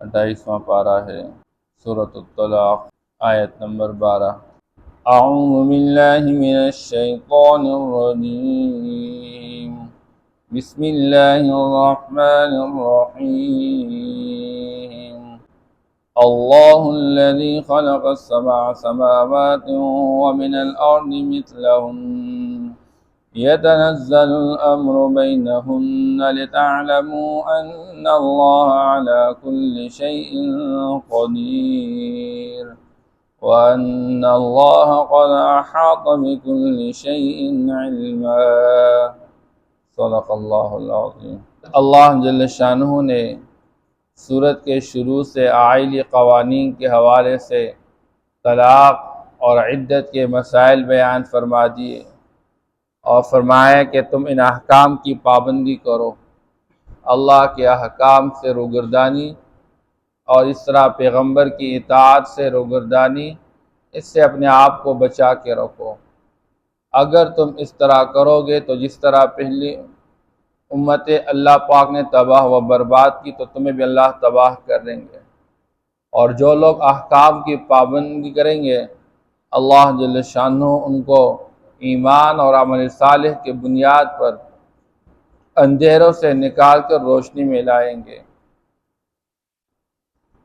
28واں پارہ ہے، سورۃ الطلاق، آیت نمبر 12۔ اعوذ باللہ من الشیطان الرجیم، بسم اللہ الرحمن الرحیم۔ اللہ الذی خلق السبع سماوات ومن الارض مثلہن يتنزل الأمر بينهن لتعلموا أن الله على كل شيء قدير وأن الله قد أحاط بكل شيء علما۔ صدق اللہ العظیم۔ اللہ جل شانہ نے سورت کے شروع سے آئلی قوانین کے حوالے سے طلاق اور عدت کے مسائل بیان فرما دیے اور فرمایا کہ تم ان احکام کی پابندی کرو، اللہ کے احکام سے روگردانی اور اس طرح پیغمبر کی اطاعت سے روگردانی، اس سے اپنے آپ کو بچا کے رکھو۔ اگر تم اس طرح کرو گے تو جس طرح پہلی امت اللہ پاک نے تباہ و برباد کی تو تمہیں بھی اللہ تباہ کر دیں گے، اور جو لوگ احکام کی پابندی کریں گے اللہ جل شانہ ان کو ایمان اور عمل صالح کے بنیاد پر اندھیروں سے نکال کر روشنی میں لائیں گے،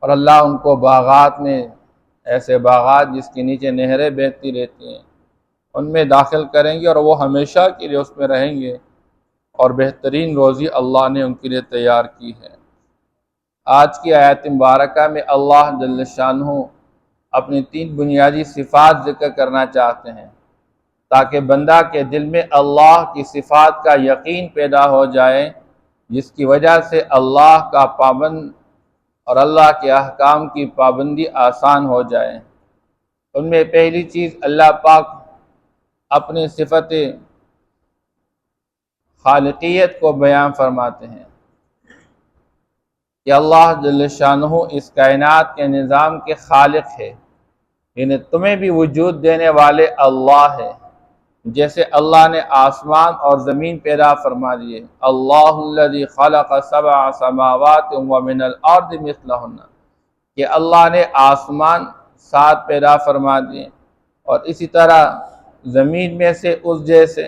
اور اللہ ان کو باغات میں، ایسے باغات جس کے نیچے نہریں بہتی رہتی ہیں، ان میں داخل کریں گے اور وہ ہمیشہ کے لیے اس میں رہیں گے، اور بہترین روزی اللہ نے ان کے لیے تیار کی ہے۔ آج کی آیت مبارکہ میں اللہ جل شانہ اپنی 3 بنیادی صفات ذکر کرنا چاہتے ہیں تاکہ بندہ کے دل میں اللہ کی صفات کا یقین پیدا ہو جائے، جس کی وجہ سے اللہ کا پابند اور اللہ کے احکام کی پابندی آسان ہو جائے۔ ان میں پہلی چیز اللہ پاک اپنی صفت خالقیت کو بیان فرماتے ہیں کہ اللہ جل شانہ اس کائنات کے نظام کے خالق ہے، یعنی تمہیں بھی وجود دینے والے اللہ ہے۔ جیسے اللہ نے آسمان اور زمین پیدا فرما دیے، اللہ الذی خلق 7 سماوات ومن الارض مثلہن، کہ اللہ نے آسمان 7 پیدا فرما دیے اور اسی طرح زمین میں سے اس جیسے،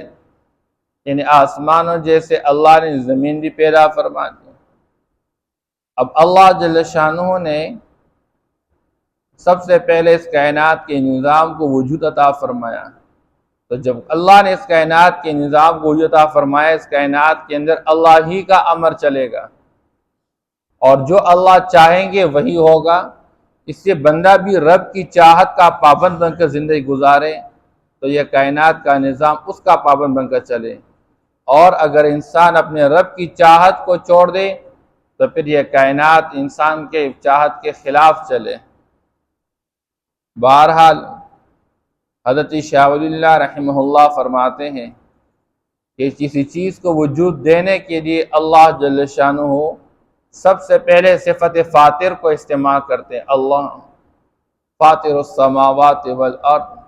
یعنی آسمانوں جیسے اللہ نے زمین بھی پیدا فرما دی۔ اب اللہ جل شانہ نے سب سے پہلے اس کائنات کے نظام کو وجود عطا فرمایا، تو جب اللہ نے اس کائنات کے نظام کو وجود عطا فرمایا، اس کائنات کے اندر اللہ ہی کا امر چلے گا، اور جو اللہ چاہیں گے وہی ہوگا۔ اس سے بندہ بھی رب کی چاہت کا پابند بن کر زندگی گزارے تو یہ کائنات کا نظام اس کا پابند بن کر چلے، اور اگر انسان اپنے رب کی چاہت کو چھوڑ دے تو پھر یہ کائنات انسان کے چاہت کے خلاف چلے۔ بہرحال حضرت شاہ ولی اللہ رحمہ اللہ فرماتے ہیں کہ کسی چیز کو وجود دینے کے لیے اللہ جل شانہ سب سے پہلے صفت فاطر کو استعمال کرتے ہیں۔ اللہ فاطر السماوات والارض،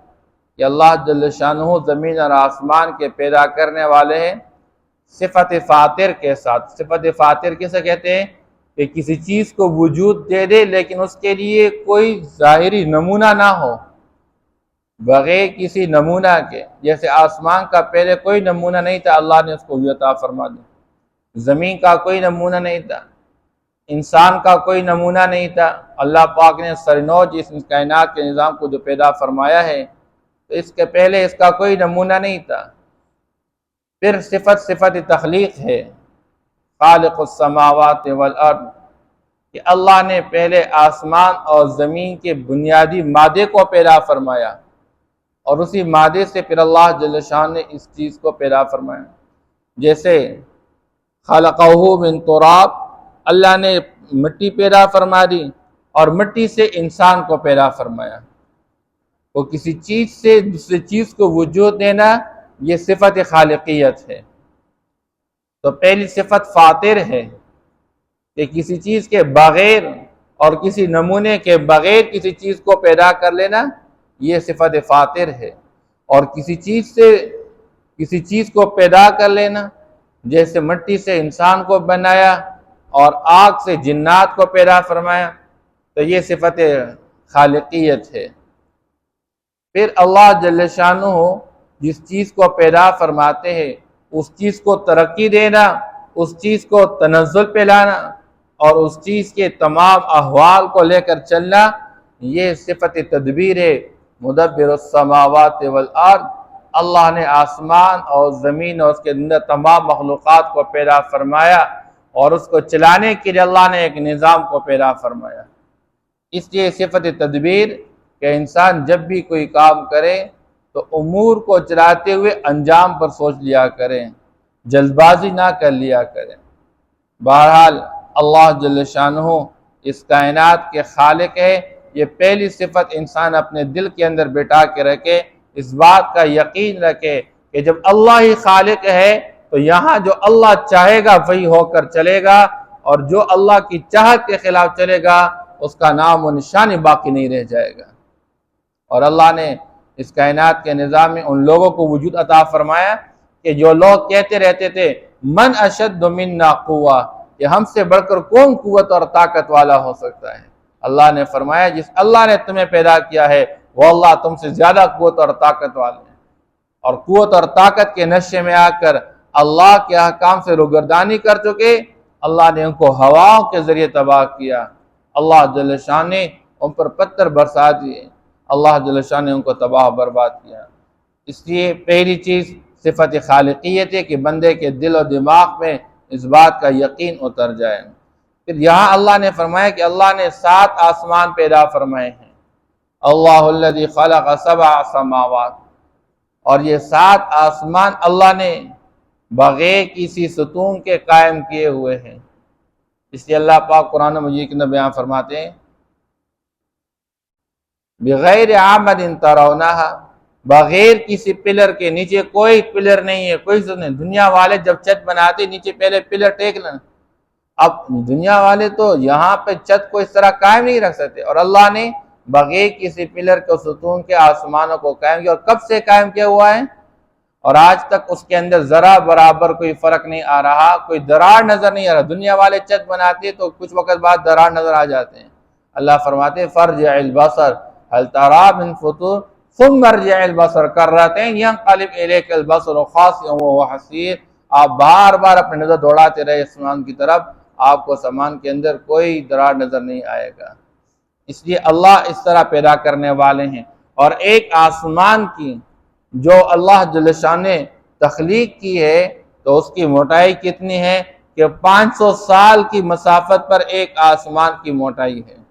کہ اللہ جل شانہ زمین اور آسمان کے پیدا کرنے والے ہیں صفت فاطر کے ساتھ۔ صفت فاطر کسے کہتے ہیں؟ کہ کسی چیز کو وجود دے دے لیکن اس کے لیے کوئی ظاہری نمونہ نہ ہو، بغیر کسی نمونہ کے۔ جیسے آسمان کا پہلے کوئی نمونہ نہیں تھا، اللہ نے اس کو عطا فرما دیا۔ زمین کا کوئی نمونہ نہیں تھا، انسان کا کوئی نمونہ نہیں تھا، اللہ پاک نے سرنو جس کائنات کے نظام کو جو پیدا فرمایا ہے تو اس کے پہلے اس کا کوئی نمونہ نہیں تھا۔ پھر صفت تخلیق ہے، خالق السماوات والارض، کہ اللہ نے پہلے آسمان اور زمین کے بنیادی مادے کو پیدا فرمایا، اور اسی مادے سے پھر اللہ جل شان نے اس چیز کو پیدا فرمایا۔ جیسے خلقہ من تراب، اللہ نے مٹی پیدا فرما دی اور مٹی سے انسان کو پیدا فرمایا۔ وہ کسی چیز سے دوسری چیز کو وجود دینا، یہ صفت خالقیت ہے۔ تو پہلی صفت فاطر ہے کہ کسی چیز کے بغیر اور کسی نمونے کے بغیر کسی چیز کو پیدا کر لینا، یہ صفت فاطر ہے۔ اور کسی چیز کو پیدا کر لینا، جیسے مٹی سے انسان کو بنایا اور آگ سے جنات کو پیدا فرمایا، تو یہ صفت خالقیت ہے۔ پھر اللہ جل شانہ جس چیز کو پیدا فرماتے ہیں اس چیز کو ترقی دینا، اس چیز کو تنزل پہ لانا اور اس چیز کے تمام احوال کو لے کر چلنا، یہ صفت تدبیر ہے۔ مدبر السماوات والارض، اللہ نے آسمان اور زمین اور اس کے اندر تمام مخلوقات کو پیدا فرمایا اور اس کو چلانے کے لیے اللہ نے ایک نظام کو پیدا فرمایا۔ اس لیے صفت تدبیر کہ انسان جب بھی کوئی کام کرے تو امور کو چلاتے ہوئے انجام پر سوچ لیا کریں، جلد بازی نہ کر لیا کریں۔ بہرحال اللہ جل شانہ اس کائنات کے خالق ہے، یہ پہلی صفت انسان اپنے دل کے اندر بٹھا کے رکھے، اس بات کا یقین رکھے کہ جب اللہ ہی خالق ہے تو یہاں جو اللہ چاہے گا وہی ہو کر چلے گا، اور جو اللہ کی چاہت کے خلاف چلے گا اس کا نام و نشان باقی نہیں رہ جائے گا۔ اور اللہ نے اس کائنات کے نظام میں ان لوگوں کو وجود عطا فرمایا کہ جو لوگ کہتے رہتے تھے من اشد منا قوہ، کہ ہم سے بڑھ کر کون قوت اور طاقت والا ہو سکتا ہے۔ اللہ نے فرمایا جس اللہ نے تمہیں پیدا کیا ہے وہ اللہ تم سے زیادہ قوت اور طاقت والے ہیں، اور قوت اور طاقت کے نشے میں آ کر اللہ کے احکام سے روگردانی کر چکے، اللہ نے ان کو ہواؤں کے ذریعے تباہ کیا، اللہ جل شان نے ان پر پتھر برسا دیے، اللہ جل شان نے ان کو تباہ برباد کیا۔ اس لیے پہلی چیز صفت خالقیت ہے کہ بندے کے دل و دماغ میں اس بات کا یقین اتر جائے۔ پھر یہاں اللہ نے فرمایا کہ اللہ نے 7 آسمان پیدا فرمائے ہیں، اللہ الذی خلق 7 سماوات، اور یہ 7 آسمان اللہ نے بغیر کسی ستون کے قائم کیے ہوئے ہیں۔ اس لیے اللہ پاک قرآن مجید کے اندر بیان فرماتے ہیں بغیر عامد ترونہا، بغیر کسی پلر کے، نیچے کوئی پلر نہیں ہے، کوئی نہیں۔ دنیا والے جب چھت بناتے نیچے پہلے پلر ٹیک لینا، اب دنیا والے تو یہاں پہ چھت کو اس طرح قائم نہیں رکھ سکتے، اور اللہ نے بغیر کسی پلر کو ستون کے آسمانوں کو قائم کیا، اور کب سے قائم کیا ہوا ہے اور آج تک اس کے اندر ذرا برابر کوئی فرق نہیں آ رہا، کوئی دراڑ نظر نہیں آ رہا۔ دنیا والے چھت بناتے تو کچھ وقت بعد دراڑ نظر آ جاتے ہیں۔ اللہ فرماتے ہیں فرجع البصر هل ترى من فطور ثم ارجع البصر کرتين ينقلب اليك البصر خاسئا وهو حسير، آپ بار بار اپنی نظر دوڑاتے رہے آسمان کی طرف، آپ کو آسمان کے اندر کوئی دراڑ نظر نہیں آئے گا۔ اس لیے اللہ اس طرح پیدا کرنے والے ہیں۔ اور ایک آسمان کی جو اللہ جل شان نے تخلیق کی ہے تو اس کی موٹائی کتنی ہے کہ 500 سال کی مسافت پر ایک آسمان کی موٹائی ہے۔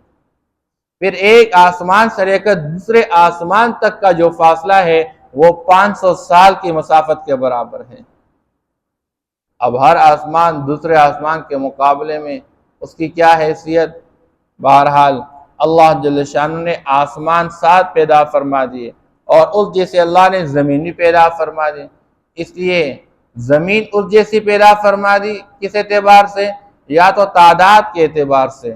پھر ایک آسمان سے لے کر دوسرے آسمان تک کا جو فاصلہ ہے وہ 500 سال کی مسافت کے برابر ہے۔ اب ہر آسمان دوسرے آسمان کے مقابلے میں اس کی کیا حیثیت؟ بہرحال اللہ جل شانہ نے آسمان 7 پیدا فرما دیے، اور اس جیسے اللہ نے زمین بھی پیدا فرما دی۔ اس لیے زمین اس جیسی پیدا فرما دی کس اعتبار سے؟ یا تو تعداد کے اعتبار سے،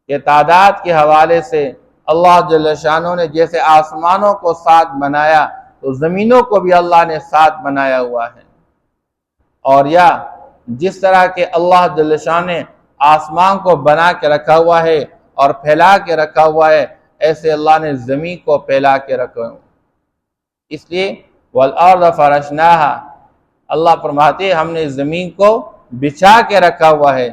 کہ تعداد کے حوالے سے اللہ جل شانہ نے جیسے آسمانوں کو 7 بنایا تو زمینوں کو بھی اللہ نے 7 بنایا ہوا ہے، اور یا جس طرح کہ اللہ جل شانہ نے آسمان کو بنا کے رکھا ہوا ہے اور پھیلا کے رکھا ہوا ہے، ایسے اللہ نے زمین کو پھیلا کے رکھا ہے۔ اس لیے والارض فرشناہا، اللہ فرماتے ہیں ہم نے زمین کو بچھا کے رکھا ہوا ہے،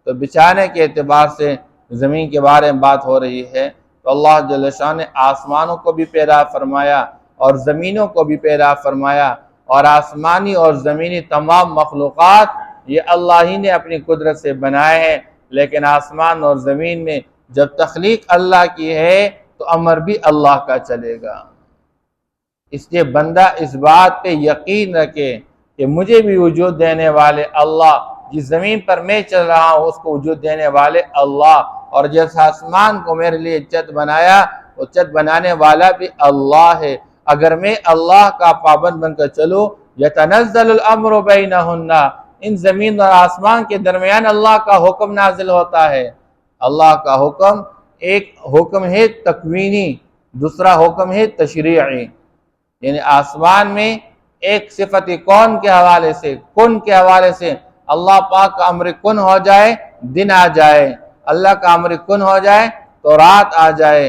تو بچھانے کے اعتبار سے زمین کے بارے میں بات ہو رہی ہے، تو اللہ جل شانہ نے آسمانوں کو بھی پیدا فرمایا اور زمینوں کو بھی پیدا فرمایا، اور آسمانی اور زمینی تمام مخلوقات یہ اللہ ہی نے اپنی قدرت سے بنائے ہیں، لیکن آسمان اور زمین میں جب تخلیق اللہ کی ہے تو امر بھی اللہ کا چلے گا۔ اس لیے بندہ اس بات پہ یقین رکھے کہ مجھے بھی وجود دینے والے اللہ، جس زمین پر میں چل رہا ہوں اس کو وجود دینے والے اللہ، اور جس آسمان کو میرے لیے چھت بنایا وہ چھت بنانے والا بھی اللہ ہے۔ اگر میں اللہ کا پابند بن کر چلوں، یتنزل الامر بینہن، ان زمین اور آسمان کے درمیان اللہ کا حکم نازل ہوتا ہے۔ اللہ کا حکم ایک حکم ہے تکوینی، دوسرا حکم ہے تشریعی، یعنی آسمان میں ایک صفت کون کے حوالے سے، کن کے حوالے سے اللہ پاک کا امر کن ہو جائے، دن آ جائے، اللہ کا امر کن ہو جائے تو رات آ جائے،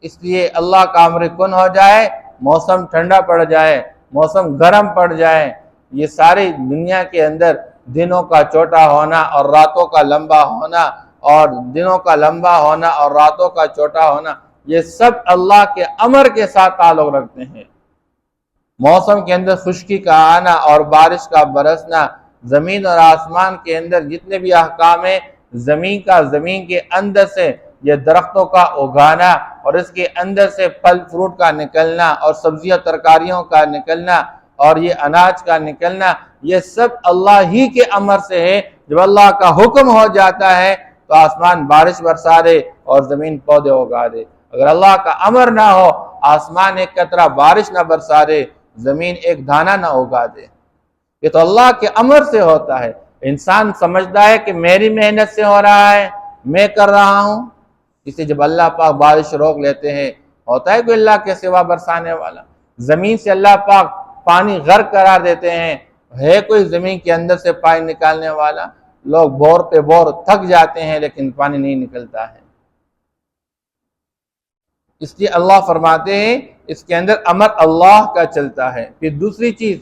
اس لیے اللہ کا امر کن ہو جائے، موسم ٹھنڈا پڑ جائے، موسم گرم پڑ جائے، یہ ساری دنیا کے اندر دنوں کا چھوٹا ہونا اور راتوں کا لمبا ہونا، اور دنوں کا لمبا ہونا اور راتوں کا چھوٹا ہونا، یہ سب اللہ کے امر کے ساتھ تعلق رکھتے ہیں۔ موسم کے اندر خشکی کا آنا اور بارش کا برسنا، زمین اور آسمان کے اندر جتنے بھی احکام ہیں، زمین کے اندر سے یہ درختوں کا اگانا اور اس کے اندر سے پھل فروٹ کا نکلنا اور سبزیاں ترکاریوں کا نکلنا اور یہ اناج کا نکلنا، یہ سب اللہ ہی کے امر سے ہے۔ جب اللہ کا حکم ہو جاتا ہے تو آسمان بارش برسا دے اور زمین پودے اگا دے، اگر اللہ کا امر نہ ہو، آسمان ایک قطرہ بارش نہ برسا دے، زمین ایک دانہ نہ اگا دے۔ یہ تو اللہ کے امر سے ہوتا ہے۔ انسان سمجھتا ہے کہ میری محنت سے ہو رہا ہے، میں کر رہا ہوں، اس لیے جب اللہ پاک بارش روک لیتے ہیں، ہوتا ہے کوئی اللہ کے سوا برسانے والا؟ زمین سے اللہ پاک پانی غرق قرار دیتے ہیں، ہے کوئی زمین کے اندر سے پانی نکالنے والا؟ لوگ بور پہ بور تھک جاتے ہیں لیکن پانی نہیں نکلتا ہے۔ اس لیے اللہ فرماتے ہیں اس کے اندر امر اللہ کا چلتا ہے۔ پھر دوسری چیز،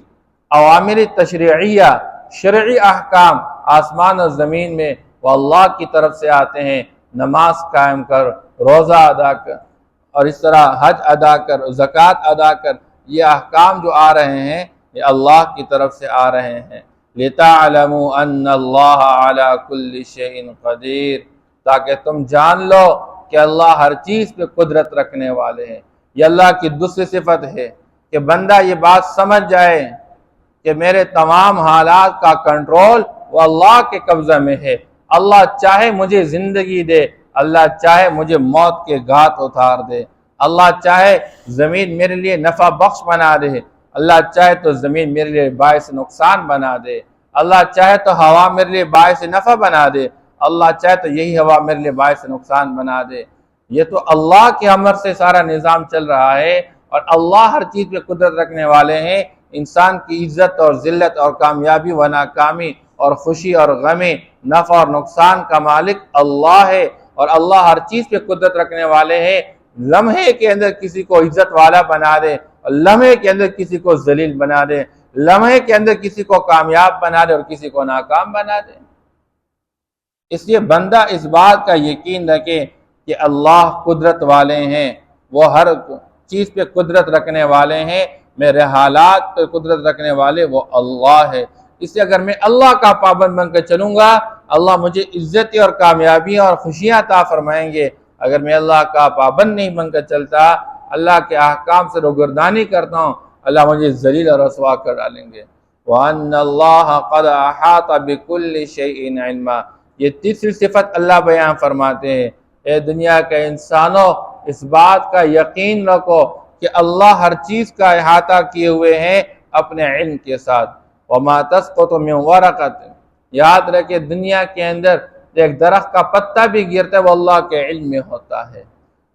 اوامر تشریعیہ، شرعی احکام آسمان اور زمین میں وہ اللہ کی طرف سے آتے ہیں۔ نماز قائم کر، روزہ ادا کر، اور اس طرح حج ادا کر، زکوٰۃ ادا کر، یہ احکام جو آ رہے ہیں یہ اللہ کی طرف سے آ رہے ہیں۔ لِتَعْلَمُوا أَنَّ اللَّهَ عَلَى كُلِّ شَيْءٍ قَدِيرٌ، تاکہ تم جان لو کہ اللہ ہر چیز پہ قدرت رکھنے والے ہیں۔ یہ اللہ کی دوسری صفت ہے کہ بندہ یہ بات سمجھ جائے کہ میرے تمام حالات کا کنٹرول وہ اللہ کے قبضہ میں ہے۔ اللہ چاہے مجھے زندگی دے، اللہ چاہے مجھے موت کے گھات اتار دے، اللہ چاہے زمین میرے لیے نفع بخش بنا دے، اللہ چاہے تو زمین میرے لیے باعث نقصان بنا دے، اللہ چاہے تو ہوا میرے لیے باعث نفع بنا دے، اللہ چاہے تو یہی ہوا میرے لیے باعث نقصان بنا دے۔ یہ تو اللہ کے امر سے سارا نظام چل رہا ہے، اور اللہ ہر چیز پہ قدرت رکھنے والے ہیں۔ انسان کی عزت اور ذلت اور کامیابی و ناکامی اور خوشی اور غمی، نفع اور نقصان کا مالک اللہ ہے، اور اللہ ہر چیز پہ قدرت رکھنے والے ہیں۔ لمحے کے اندر کسی کو عزت والا بنا دے اور لمحے کے اندر کسی کو ذلیل بنا دے، لمحے کے اندر کسی کو کامیاب بنا دے اور کسی کو ناکام بنا دے۔ اس لیے بندہ اس بات کا یقین رکھے کہ اللہ قدرت والے ہیں، وہ ہر چیز پہ قدرت رکھنے والے ہیں، میرے حالات پہ قدرت رکھنے والے وہ اللہ ہے۔ اس لیے اگر میں اللہ کا پابند بن کر چلوں گا، اللہ مجھے عزت اور کامیابیاں اور خوشیاں عطا فرمائیں گے۔ اگر میں اللہ کا پابند نہیں بن کر چلتا، اللہ کے احکام سے روگردانی کرتا ہوں، اللہ مجھے ذلیل اور رسوا کر ڈالیں گے۔ وَأَنَّ اللَّهَ قَدْ أَحَاطَ بِكُلِّ شَيْءٍ عِلْمًا، یہ تیسری صفت اللہ بیان فرماتے ہیں۔ اے دنیا کے انسانوں، اس بات کا یقین رکھو کہ اللہ ہر چیز کا احاطہ کیے ہوئے ہیں اپنے علم کے ساتھ۔ وَمَا تَسْقُطُ مِنْ وَرَقَةٍ، یاد رکھے دنیا کے اندر ایک درخت کا پتا بھی گرتا ہے وہ اللہ کے علم میں ہوتا ہے۔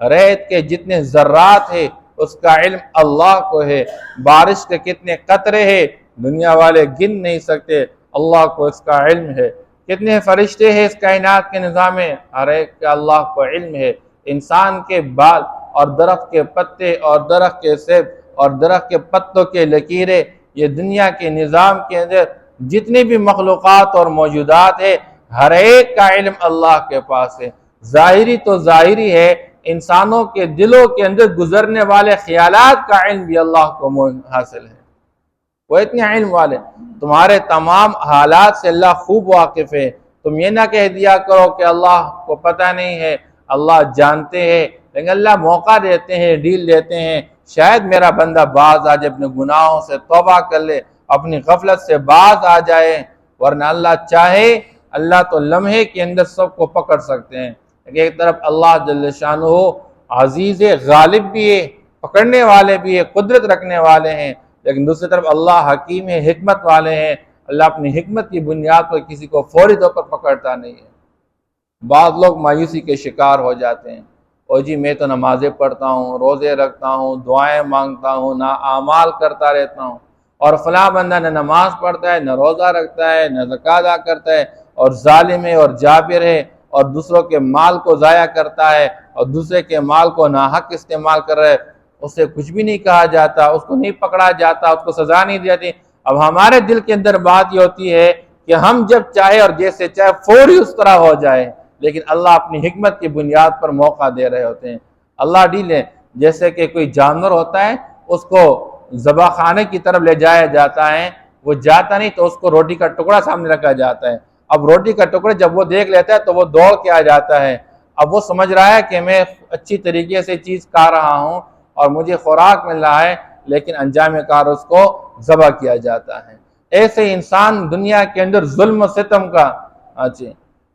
ریت کے جتنے ذرات ہیں اس کا علم اللہ کو ہے۔ بارش کے کتنے قطرے ہیں دنیا والے گن نہیں سکتے، اللہ کو اس کا علم ہے۔ کتنے فرشتے ہیں اس کائنات کے نظام میں، ہر ایک کا اللہ کو علم ہے۔ انسان کے بال اور درخت کے پتے اور درخت کے سیب اور درخت کے پتوں کے لکیریں، یہ دنیا کے نظام کے اندر جتنی بھی مخلوقات اور موجودات ہے، ہر ایک کا علم اللہ کے پاس ہے۔ ظاہری تو ظاہری ہے، انسانوں کے دلوں کے اندر گزرنے والے خیالات کا علم بھی اللہ کو حاصل ہے۔ وہ اتنے علم والے، تمہارے تمام حالات سے اللہ خوب واقف ہے۔ تم یہ نہ کہہ دیا کرو کہ اللہ کو پتہ نہیں ہے، اللہ جانتے ہیں، لیکن اللہ موقع دیتے ہیں، ڈیل دیتے ہیں، شاید میرا بندہ باز آ جائے، اپنے گناہوں سے توبہ کر لے، اپنی غفلت سے باز آ جائے، ورنہ اللہ چاہے اللہ تو لمحے کے اندر سب کو پکڑ سکتے ہیں۔ ایک طرف اللہ جل شانہ عزیز غالب بھی ہے، پکڑنے والے بھی ہے، قدرت رکھنے والے ہیں، لیکن دوسری طرف اللہ حکیم ہے، حکمت والے ہیں۔ اللہ اپنی حکمت کی بنیاد پر کسی کو فوری طور پر پکڑتا نہیں ہے۔ بعض لوگ مایوسی کے شکار ہو جاتے ہیں، اور جی میں تو نمازیں پڑھتا ہوں، روزے رکھتا ہوں، دعائیں مانگتا ہوں، نہ اعمال کرتا رہتا ہوں، اور فلاں بندہ نہ نماز پڑھتا ہے، نہ روزہ رکھتا ہے، نہ زکوٰۃ ادا کرتا ہے، اور ظالم ہے اور جابر ہے اور دوسروں کے مال کو ضائع کرتا ہے اور دوسرے کے مال کو ناحق استعمال کر رہا ہے، اسے کچھ بھی نہیں کہا جاتا، اس کو نہیں پکڑا جاتا، اس کو سزا نہیں دی جاتی۔ اب ہمارے دل کے اندر بات یہ ہوتی ہے کہ ہم جب چاہے اور جیسے چاہے فوری اس طرح ہو جائے، لیکن اللہ اپنی حکمت کی بنیاد پر موقع دے رہے ہوتے ہیں۔ اللہ ڈیل ہے، جیسے کہ کوئی جانور ہوتا ہے، اس کو ذبح خانے کی طرف لے جایا جاتا ہے، وہ جاتا نہیں تو اس کو روٹی کا ٹکڑا سامنے رکھا جاتا ہے۔ اب روٹی کا ٹکڑا جب وہ دیکھ لیتا ہے تو وہ دوڑ کے آ جاتا ہے۔ اب وہ سمجھ رہا ہے کہ میں اچھی طریقے سے چیز کھا رہا ہوں اور مجھے خوراک مل رہا ہے، لیکن انجام کار اس کو ذبح کیا جاتا ہے۔ ایسے انسان دنیا کے اندر ظلم و ستم کا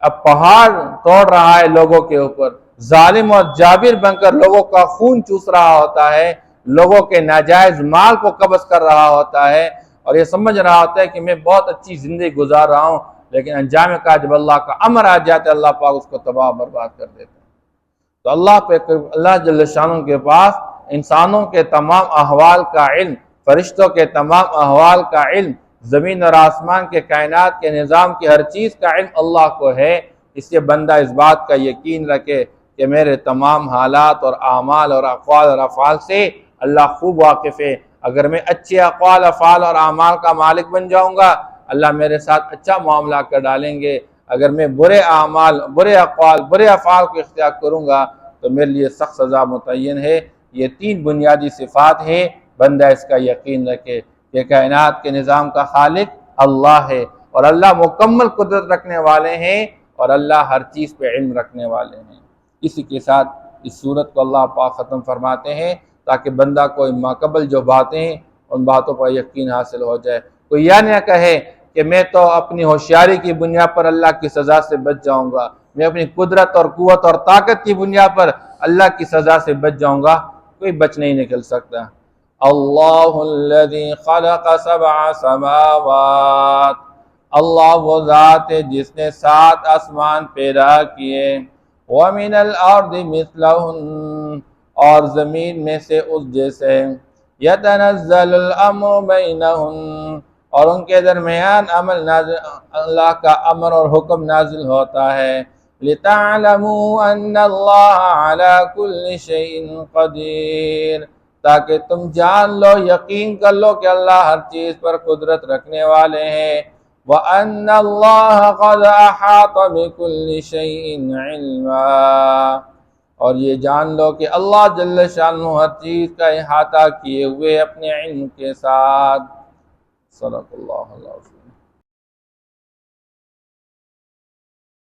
اب پہاڑ توڑ رہا ہے لوگوں کے اوپر، ظالم اور جابر بن کر لوگوں کا خون چوس رہا ہوتا ہے، لوگوں کے ناجائز مال کو قبض کر رہا ہوتا ہے، اور یہ سمجھ رہا ہوتا ہے کہ میں بہت اچھی زندگی گزار رہا ہوں، لیکن انجام کا جب اللہ کا امر آ جاتا ہے اللہ پاک اس کو تباہ برباد کر دیتا ہے۔ تو اللہ جل شانہ کے پاس انسانوں کے تمام احوال کا علم، فرشتوں کے تمام احوال کا علم، زمین اور آسمان کے کائنات کے نظام کی ہر چیز کا علم اللہ کو ہے۔ اس لیے بندہ اس بات کا یقین رکھے کہ میرے تمام حالات اور اعمال اور اقوال اور افعال سے اللہ خوب واقف ہے۔ اگر میں اچھے اقوال، افعال اور اعمال کا مالک بن جاؤں گا، اللہ میرے ساتھ اچھا معاملہ کر ڈالیں گے۔ اگر میں برے اعمال، برے اقوال، برے افعال کو اختیار کروں گا تو میرے لیے سخت سزا متعین ہے۔ یہ تین بنیادی صفات ہیں، بندہ اس کا یقین رکھے کہ کائنات کے نظام کا خالق اللہ ہے، اور اللہ مکمل قدرت رکھنے والے ہیں، اور اللہ ہر چیز پہ علم رکھنے والے ہیں۔ اسی کے ساتھ اس صورت کو اللہ پاک ختم فرماتے ہیں تاکہ بندہ کوئی ماقبل جو باتیں ہیں ان باتوں پر یقین حاصل ہو جائے۔ کوئی یہ نہ کہے کہ میں تو اپنی ہوشیاری کی بنیاد پر اللہ کی سزا سے بچ جاؤں گا، میں اپنی قدرت اور قوت اور طاقت کی بنیاد پر اللہ کی سزا سے بچ جاؤں گا، کوئی بچ نہیں نکل سکتا۔ اللہ الذی خلق سبع سماوات، اللہ وہ ذات ہے جس نے 7 آسمان پیدا کیے، وَمِنَ الْأَرْضِ مِثْلَهُنَّ، اور زمین میں سے اس جیسے، يَتَنَزَّلُ الْأَمْرُ بَيْنَهُنَّ، اور ان کے درمیان اللہ کا امر اور حکم نازل ہوتا ہے، لِتَعْلَمُوا أَنَّ اللَّهَ عَلَى كُلِّ شَيْءٍ قَدِيرٌ، تاکہ تم جان لو، یقین کر لو کہ اللہ ہر چیز پر قدرت رکھنے والے ہیں، وَأَنَّ اللَّهَ قَدْ أَحَاطَ بِكُلِّ شَيْءٍ عِلْمًا، اور یہ جان لو کہ اللہ جل شانہ ہر چیز کا احاطہ کیے ہوئے اپنے علم کے ساتھ۔ صدق اللہ العظیم۔